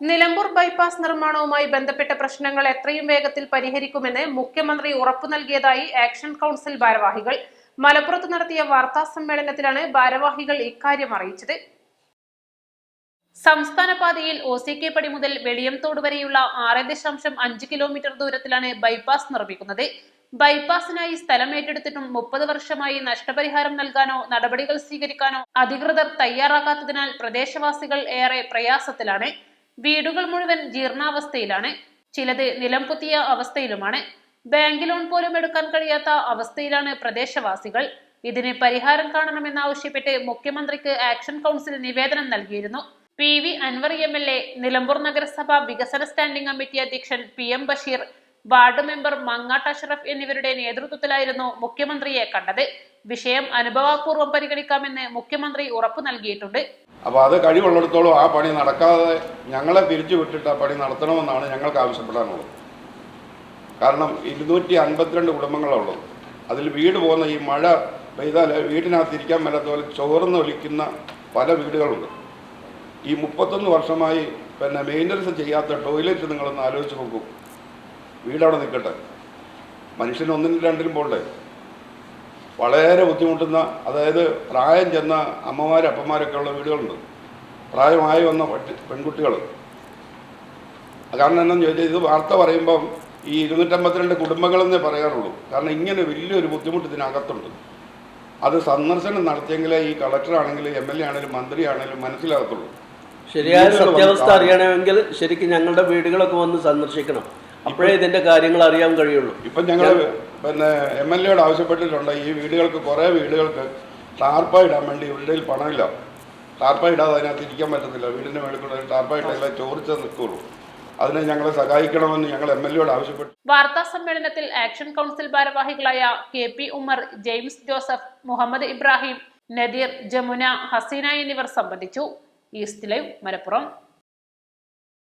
Nilambur bypass നിർമ്മാണവുമായി ബന്ധപ്പെട്ട പ്രശ്നങ്ങൾ എത്രയും വേഗത്തിൽ പരിഹരിക്കുമെന്ന് മുഖ്യമന്ത്രി ഉറപ്പു നൽകിയതായി ആക്ഷൻ കൗൺസിൽ ഭാരവാഹികൾ മലപ്പുറത്ത് നടത്തിയ വാർത്താ സമ്മേളനത്തിലാണ് ഭാരവാഹികൾ ഇക്കാര്യം അറിയിച്ചത്. സംസ്ഥാന പാതയിൽ OCK പടി മുതൽ വെളിയംതോട് വരെയുള്ള 6.5 കിലോമീറ്റർ ദൂരത്തിലാണ് ബൈപ്പാസ് നിർമ്മിക്കുന്നത്. ബൈപ്പാസിനായി സ്ഥലം ഏറ്റെടുത്തിട്ടും 30 വർഷമായി നഷ്ടപരിഹാരം നൽകാനോ നടപടികൾ സ്വീകരിക്കാനോ അധികൃതർ തയ്യാറാകാത്തതിനാൽ പ്രദേശവാസികൾ ഏറെ പ്രയാസത്തിലാണ്. വീടുകൾ മുഴുവൻ ജീർണാവസ്ഥയിലാണ്, ചിലത് നിലം പൊത്തിയ അവസ്ഥയിലുമാണ്. ബാങ്ക് ലോൺ പോലും എടുക്കാൻ കഴിയാത്ത അവസ്ഥയിലാണ് പ്രദേശവാസികൾ. ഇതിന് പരിഹാരം കാണണമെന്നാവശ്യപ്പെട്ട് മുഖ്യമന്ത്രിക്ക് ആക്ഷൻ കൗൺസിൽ നിവേദനം നൽകിയിരുന്നു. PV അൻവർ MLA, നിലമ്പൂർ നഗരസഭ വികസന സ്റ്റാൻഡിംഗ് കമ്മിറ്റി അധ്യക്ഷൻ PM Basheer, ward member Mangattu Ashraf എന്നിവരുടെ നേതൃത്വത്തിലായിരുന്നു മുഖ്യമന്ത്രിയെ കണ്ടത്. വിഷയം അനുഭവപൂർവ്വം പരിഗണിക്കാമെന്ന് മുഖ്യമന്ത്രി ഉറപ്പു നൽകിയിട്ടുണ്ട്. അപ്പോൾ അത് കഴിവുള്ളിടത്തോളം ആ പണി നടക്കാതെ ഞങ്ങളെ പിരിച്ചു വിട്ടിട്ട് ആ പണി നടത്തണമെന്നാണ് ഞങ്ങൾക്ക് ആവശ്യപ്പെടാനുള്ളത്. കാരണം 252 കുടുംബങ്ങളുള്ളത്. അതിൽ വീട് പോകുന്ന ഈ മഴ പെയ്താൽ വീടിനകത്ത് ഇരിക്കാൻ മേലാത്ത പോലെ ചോർന്നൊലിക്കുന്ന പല വീടുകളുണ്ട്. ഈ 31 വർഷമായി മെയിൻ്റനൻസ് ചെയ്യാത്ത ടോയ്ലറ്റ് നിങ്ങളൊന്ന് ആലോചിച്ച് നോക്കൂ. വീടവിടെ നിൽക്കട്ടെ, മനുഷ്യന് ഒന്നിനും രണ്ടിലും പോകണ്ടേ. വളരെ ബുദ്ധിമുട്ടുന്ന, അതായത് പ്രായം ചെന്ന അമ്മമാരും അപ്പന്മാരൊക്കെ ഉള്ള വീടുകളുണ്ട്, പ്രായമായി വന്ന പെൺകുട്ടികൾ. കാരണം എന്താണെന്ന് ചോദിച്ചാൽ ഇത് വാർത്ത പറയുമ്പം ഈ 252 കുടുംബങ്ങളെന്നേ പറയാറുള്ളൂ. കാരണം ഇങ്ങനെ വലിയൊരു ബുദ്ധിമുട്ട് ഇതിനകത്തുണ്ട്. അത് സന്ദർശനം നടത്തിയെങ്കിലേ ഈ കളക്ടറാണെങ്കിലും MLA ആണെങ്കിലും മന്ത്രിയാണെങ്കിലും മനസ്സിലാകത്തുള്ളൂ. ശരിയായ സത്യാവസ്ഥ അറിയണമെങ്കിൽ ശരിക്കും ഞങ്ങളുടെ വീടുകളൊക്കെ വന്ന് സന്ദർശിക്കണം. അപ്പോഴേ ഇതിന്റെ കാര്യങ്ങൾ അറിയാൻ കഴിയുള്ളൂ. ഇപ്പം ഞങ്ങൾ MLA യോട് ആവശ്യപ്പെട്ടിട്ടുണ്ട്. ഈ വീടുകൾക്ക്, കുറേ വീടുകൾക്ക് ടാർപ്പായി ഇടാൻ വേണ്ടി ഇവരുടെ പണമില്ല. ടാർപ്പായി ഇടാതെ അതിനകത്ത് ഇരിക്കാൻ പറ്റത്തില്ല. വീടിൻ്റെ മേളിൽ കൂടെ ടാർപ്പായിട്ടല്ല ചോദിച്ചാൽ നിൽക്കുള്ളൂ. അതിനെ ഞങ്ങളെ സഹായിക്കണമെന്ന് ഞങ്ങൾ MLA യോട് ആവശ്യപ്പെട്ടു. വാർത്താ സമ്മേളനത്തിൽ ആക്ഷൻ കൗൺസിൽ ഭാരവാഹികളായ KP Ummer, James Joseph, Muhammad Ibrahim, Nadeer, Jamuna, Haseena എന്നിവർ സംബന്ധിച്ചു. East Live, Malappuram.